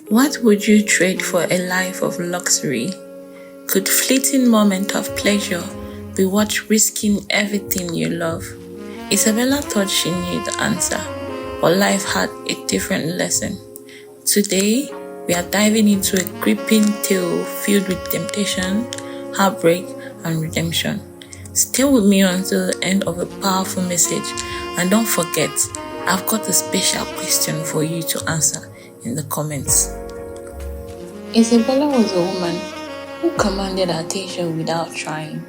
What would you trade for a life of luxury? Could fleeting moment of pleasure be worth risking everything you love? Isabella thought she knew the answer, but life had a different lesson. Today, we are diving into a gripping tale filled with temptation, heartbreak, and redemption. Stay with me until the end of a powerful message, and don't forget, I've got a special question for you to answer in the comments. Isabella was a woman who commanded attention without trying.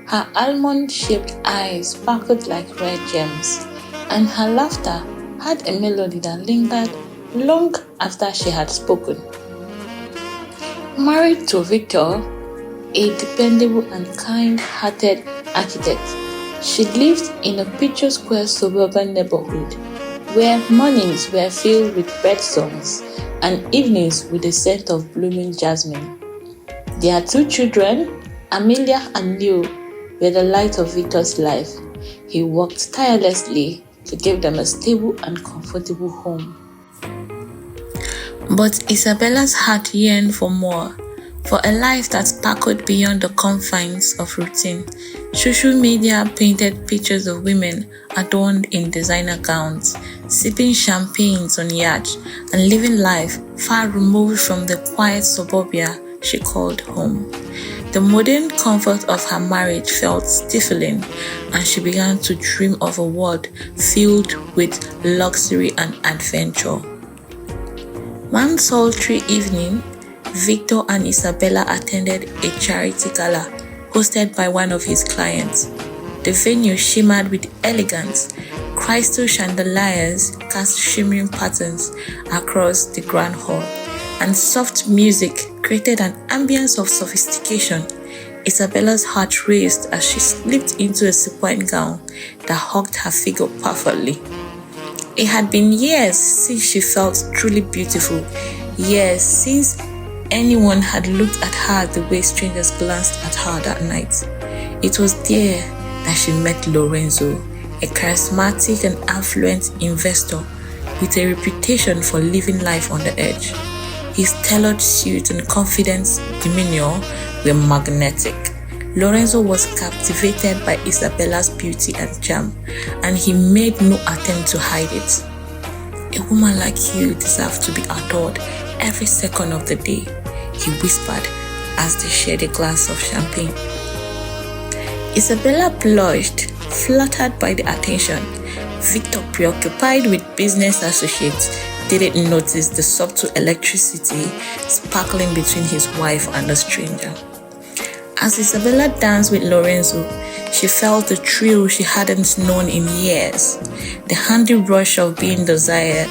Her almond-shaped eyes sparkled like red gems, and her laughter had a melody that lingered long after she had spoken. Married to Victor, a dependable and kind-hearted architect, she lived in a picture-square suburban neighborhood where mornings were filled with bird songs and evenings with the scent of blooming jasmine. Their two children, Amelia and Leo, were the light of Victor's life. He worked tirelessly to give them a stable and comfortable home. But Isabella's heart yearned for more, for a life that sparkled beyond the confines of routine. Social media painted pictures of women adorned in designer gowns, sipping champagnes on yachts, and living life far removed from the quiet suburbia she called home. The modern comfort of her marriage felt stifling, and she began to dream of a world filled with luxury and adventure. One sultry evening, Victor and Isabella attended a charity gala hosted by one of his clients. The venue shimmered with elegance. Crystal chandeliers cast shimmering patterns across the grand hall, and soft music created an ambience of sophistication. Isabella's heart raced as she slipped into a sequin gown that hugged her figure perfectly. It had been years since she felt truly beautiful, years since anyone had looked at her the way strangers glanced at her that night. It was there that she met Lorenzo, a charismatic and affluent investor with a reputation for living life on the edge. His tailored suit and confident demeanor were magnetic. Lorenzo was captivated by Isabella's beauty and charm, and he made no attempt to hide it. "A woman like you deserves to be adored every second of the day," he whispered as they shared a glass of champagne. Isabella blushed, flattered by the attention. Victor, preoccupied with business associates, didn't notice the subtle electricity sparkling between his wife and the stranger. As Isabella danced with Lorenzo, she felt a thrill she hadn't known in years, the handy rush of being desired.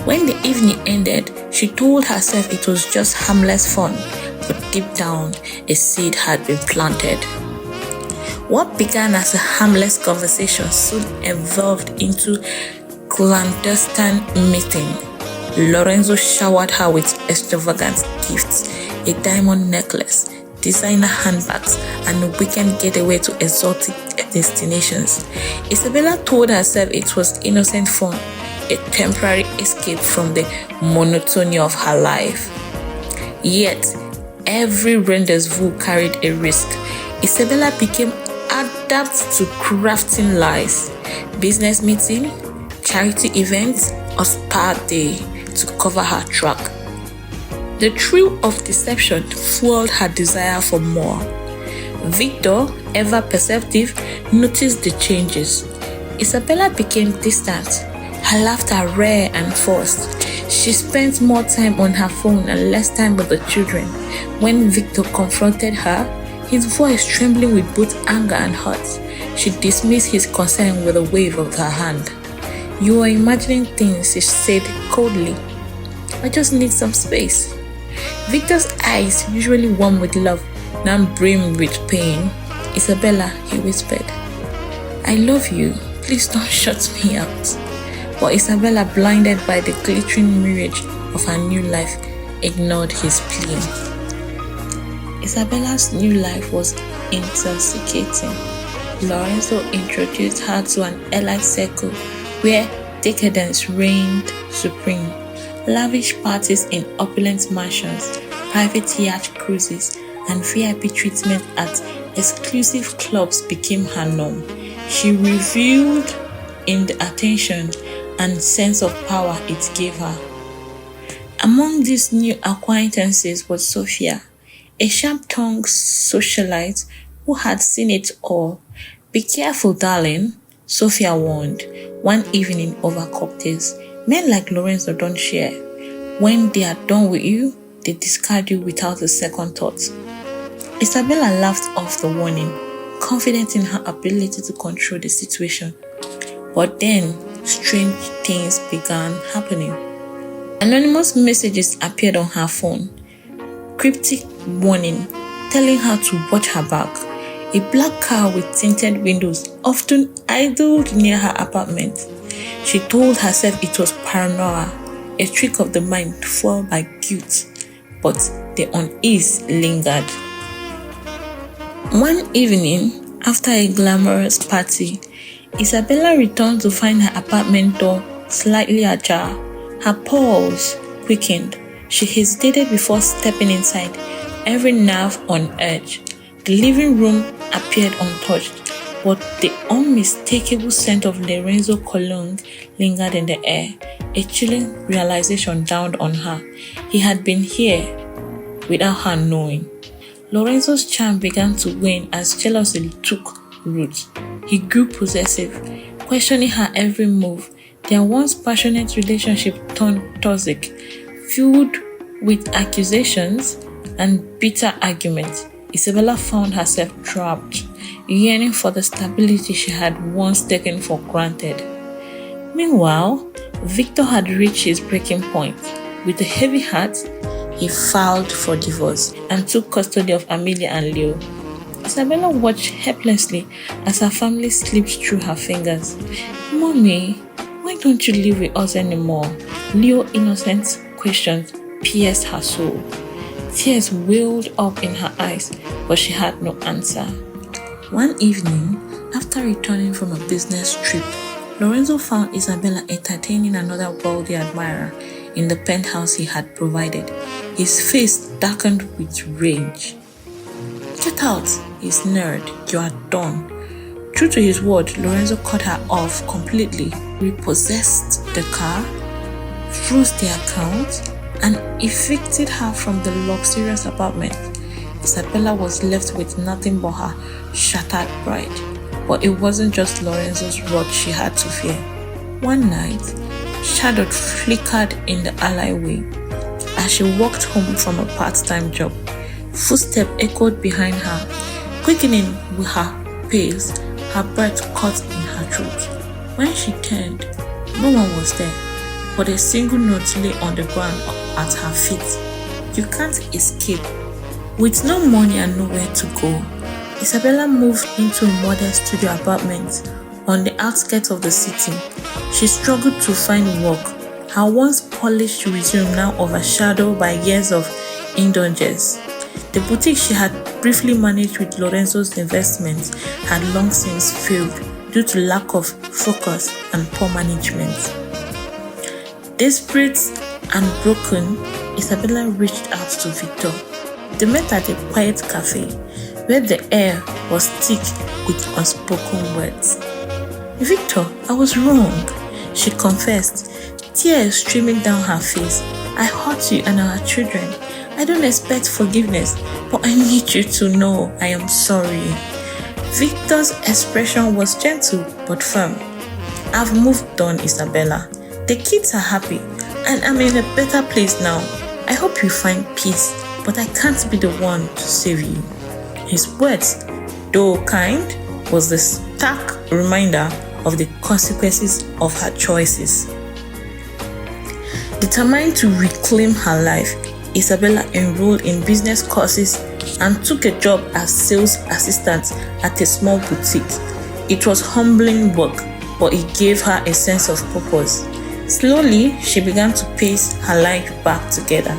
When the evening ended, she told herself it was just harmless fun, but deep down, a seed had been planted. What began as a harmless conversation soon evolved into clandestine meeting. Lorenzo showered her with extravagant gifts, a diamond necklace, designer handbags, and a weekend getaway to exotic destinations. Isabella told herself it was innocent fun, a temporary escape from the monotony of her life. Yet, every rendezvous carried a risk. Isabella became adept to crafting lies, business meeting, charity events, or spa day to cover her track. The thrill of deception fueled her desire for more. Victor, ever perceptive, noticed the changes. Isabella became distant, her laughter rare and forced. She spent more time on her phone and less time with the children. When Victor confronted her, his voice trembling with both anger and hurt, she dismissed his concern with a wave of her hand. "You are imagining things," she said coldly. "I just need some space." Victor's eyes, usually warm with love, now brimmed with pain. "Isabella," he whispered, "I love you. Please don't shut me out." But Isabella, blinded by the glittering mirage of her new life, ignored his plea. Isabella's new life was intoxicating. Lorenzo introduced her to an elite circle where decadence reigned supreme. Lavish parties in opulent mansions, private yacht cruises, and VIP treatment at exclusive clubs became her norm. She reveled in the attention and sense of power it gave her. Among these new acquaintances was Sophia, a sharp-tongued socialite who had seen it all. "Be careful, darling," Sophia warned one evening over cocktails. "Men like Lorenzo don't share. When they are done with you, they discard you without a second thought." Isabella laughed off the warning, confident in her ability to control the situation. But then, strange things began happening. Anonymous messages appeared on her phone, cryptic warning telling her to watch her back. A black car with tinted windows often idled near her apartment. She told herself it was paranoia, a trick of the mind fueled by guilt, but the unease lingered. One evening, after a glamorous party, Isabella returned to find her apartment door slightly ajar. Her pulse quickened. She hesitated before stepping inside, every nerve on edge. The living room appeared untouched, but the unmistakable scent of Lorenzo cologne lingered in the air. A chilling realization dawned on her. He had been here without her knowing. Lorenzo's charm began to wane as jealousy took root. He grew possessive, questioning her every move. Their once passionate relationship turned toxic, filled with accusations and bitter arguments. Isabella found herself trapped, yearning for the stability she had once taken for granted. Meanwhile, Victor had reached his breaking point. With a heavy heart, he filed for divorce and took custody of Amelia and Leo. Isabella watched helplessly as her family slipped through her fingers. "Mommy, why don't you live with us anymore?" Leo's innocent questions pierced her soul. Tears welled up in her eyes, but she had no answer. One evening, after returning from a business trip, Lorenzo found Isabella entertaining another wealthy admirer in the penthouse he had provided. His face darkened with rage. "Get out," he sneered. "You are done." True to his word, Lorenzo cut her off completely, repossessed the car, froze the account, and evicted her from the luxurious apartment. Isabella was left with nothing but her shattered pride. But it wasn't just Lorenzo's wrath she had to fear. One night, shadow flickered in the alleyway as she walked home from a part-time job. Footsteps echoed behind her, quickening with her pace, her breath caught in her throat. When she turned, no one was there, but a single note lay on the ground at her feet. "You can't escape." With no money and nowhere to go, Isabella moved into a modest studio apartment on the outskirts of the city. She struggled to find work, her once polished resume now overshadowed by years of indulgence. The boutique she had briefly managed with Lorenzo's investments had long since failed due to lack of focus and poor management. Desperate and broken, Isabella reached out to Victor. They met at a quiet cafe where the air was thick with unspoken words. "Victor, I was wrong," she confessed, tears streaming down her face. "I hurt you and our children. I don't expect forgiveness, but I need you to know I am sorry." Victor's expression was gentle but firm. "I've moved on, Isabella. The kids are happy, and I'm in a better place now. I hope you find peace, but I can't be the one to save you." His words, though kind, was the stark reminder of the consequences of her choices. Determined to reclaim her life, Isabella enrolled in business courses and took a job as sales assistant at a small boutique. It was humbling work, but it gave her a sense of purpose. Slowly, she began to piece her life back together.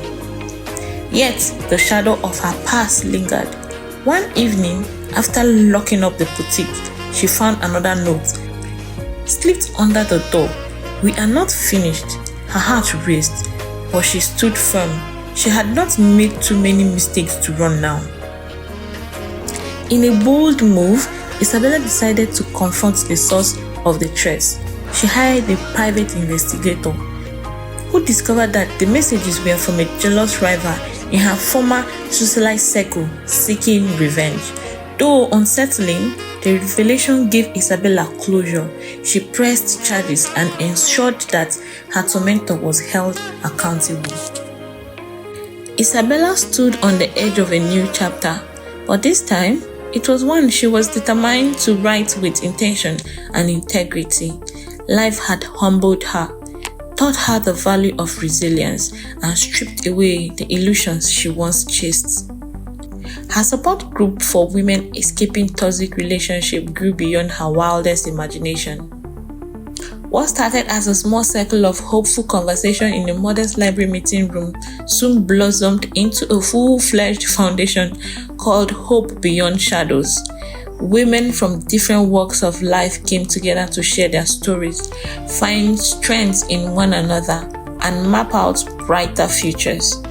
Yet, the shadow of her past lingered. One evening, after locking up the boutique, she found another note slipped under the door. "We are not finished." Her heart raced. but she stood firm. She had not made too many mistakes to run now. In a bold move, Isabella decided to confront the source of the threats. She hired a private investigator who discovered that the messages were from a jealous rival in her former socialite circle seeking revenge. Though unsettling, the revelation gave Isabella closure. She pressed charges and ensured that her tormentor was held accountable. Isabella stood on the edge of a new chapter, but this time, it was one she was determined to write with intention and integrity. Life had humbled her, taught her the value of resilience, and stripped away the illusions she once chased. Her support group for women escaping toxic relationships grew beyond her wildest imagination. What started as a small circle of hopeful conversation in a modest library meeting room soon blossomed into a full-fledged foundation called Hope Beyond Shadows. Women from different walks of life came together to share their stories, find strength in one another, and map out brighter futures.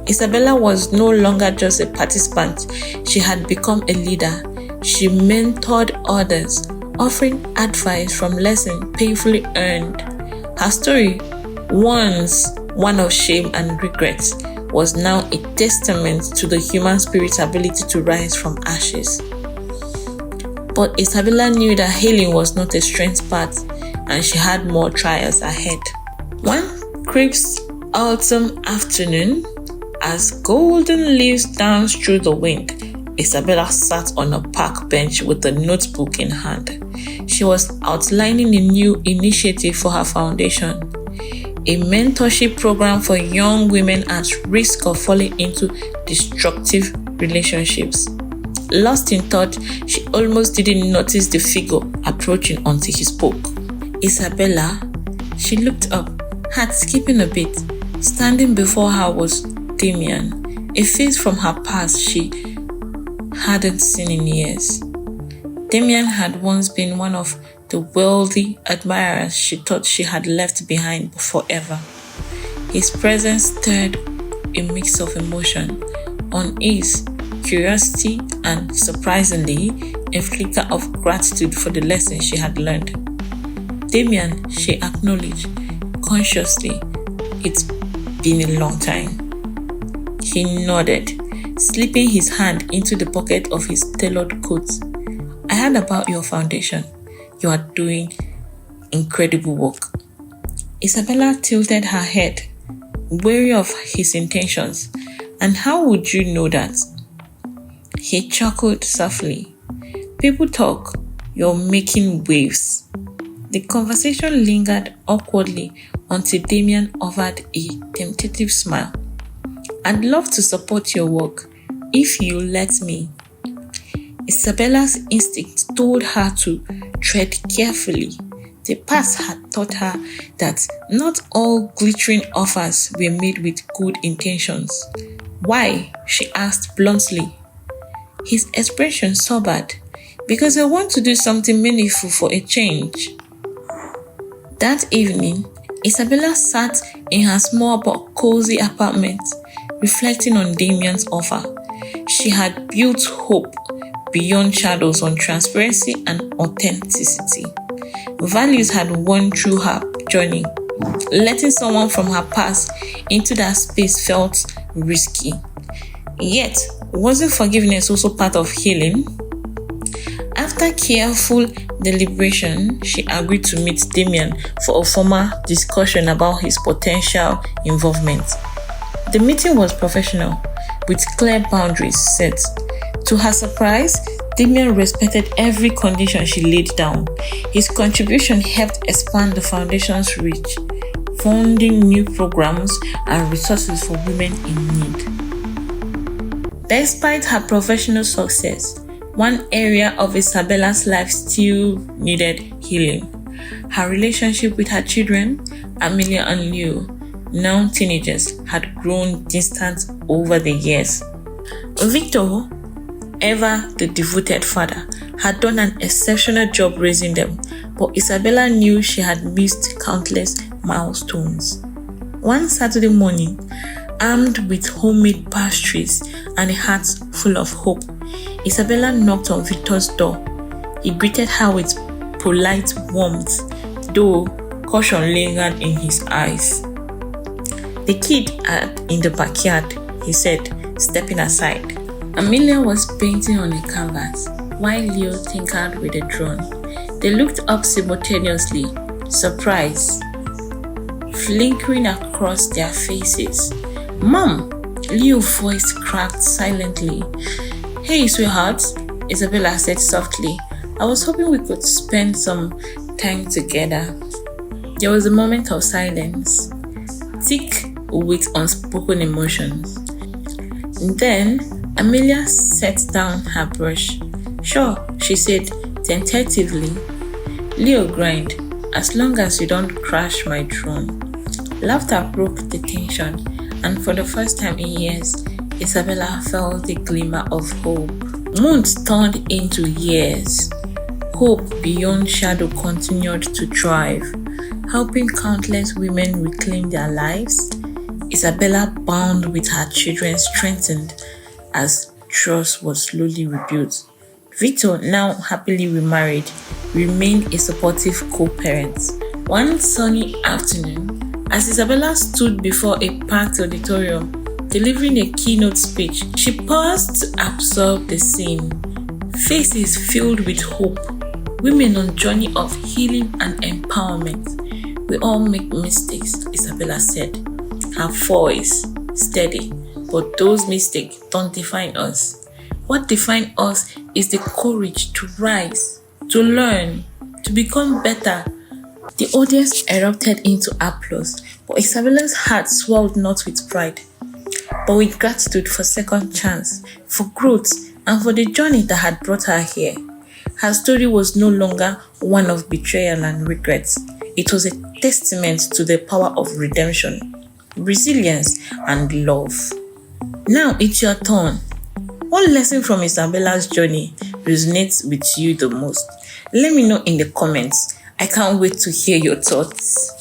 Isabella was no longer just a participant. She had become a leader. She mentored others, offering advice from lessons painfully earned. Her story, once one of shame and regret, was now a testament to the human spirit's ability to rise from ashes. But Isabella knew that healing was not a straight path, and she had more trials ahead. One crisp autumn afternoon, as golden leaves danced through the wind, Isabella sat on a park bench with a notebook in hand. She was outlining a new initiative for her foundation, a mentorship program for young women at risk of falling into destructive relationships. Lost in thought, she almost didn't notice the figure approaching until he spoke. Isabella, she looked up, heart skipping a bit. Standing before her was Damien, a face from her past she hadn't seen in years. Damien had once been one of the wealthy admirers she thought she had left behind forever. His presence stirred a mix of emotion, unease, curiosity, and, surprisingly, a flicker of gratitude for the lessons she had learned. Damien, she acknowledged, consciously, it's been a long time. He nodded, slipping his hand into the pocket of his tailored coat. I heard about your foundation. You are doing incredible work. Isabella tilted her head, wary of his intentions. And how would you know that? He chuckled softly. People talk, you're making waves. The conversation lingered awkwardly until Damien offered a tentative smile. I'd love to support your work, if you let me. Isabella's instinct told her to tread carefully. The past had taught her that not all glittering offers were made with good intentions. Why? She asked bluntly. His expression sobered. Because I want to do something meaningful for a change. That evening, Isabella sat in her small but cozy apartment, reflecting on Damien's offer. She had built hope beyond shadows on transparency and authenticity. Values had won through her journey. Letting someone from her past into that space felt risky. Yet, wasn't forgiveness also part of healing? After careful deliberation, she agreed to meet Damien for a formal discussion about his potential involvement. The meeting was professional, with clear boundaries set. To her surprise, Damien respected every condition she laid down. His contribution helped expand the foundation's reach, funding new programs and resources for women in need. Despite her professional success, one area of Isabella's life still needed healing. Her relationship with her children, Amelia and Leo, now teenagers, had grown distant over the years. Victor, ever the devoted father, had done an exceptional job raising them, but Isabella knew she had missed countless milestones. One Saturday morning, armed with homemade pastries and a heart full of hope, Isabella knocked on Victor's door. He greeted her with polite warmth, though caution lingered in his eyes. "The kid in the backyard," he said, stepping aside. Amelia was painting on a canvas, while Leo tinkered with a drone. They looked up simultaneously, surprise flickering across their faces. "Mom!" Leo's voice cracked silently. "Hey, sweetheart," Isabella said softly. "I was hoping we could spend some time together." There was a moment of silence, thick with unspoken emotions. Then Amelia set down her brush. "Sure," she said tentatively. Leo grinned. "As long as you don't crash my drone." Laughter broke the tension, and for the first time in years, Isabella felt the glimmer of hope. Months turned into years. Hope beyond shadow continued to thrive, helping countless women reclaim their lives. Isabella, bound with her children, strengthened as trust was slowly rebuilt. Victor, now happily remarried, remained a supportive co-parent. One sunny afternoon, as Isabella stood before a packed auditorium, delivering a keynote speech, she paused to absorb the scene. Faces filled with hope, women on a journey of healing and empowerment. "We all make mistakes," Isabella said, her voice steady, "but those mistakes don't define us. What defines us is the courage to rise, to learn, to become better." The audience erupted into applause, but Isabella's heart swelled not with pride, but with gratitude for second chance, for growth, and for the journey that had brought her here. Her story was no longer one of betrayal and regret. It was a testament to the power of redemption, resilience, and love. Now it's your turn. What lesson from Isabella's journey resonates with you the most? Let me know in the comments. I can't wait to hear your thoughts.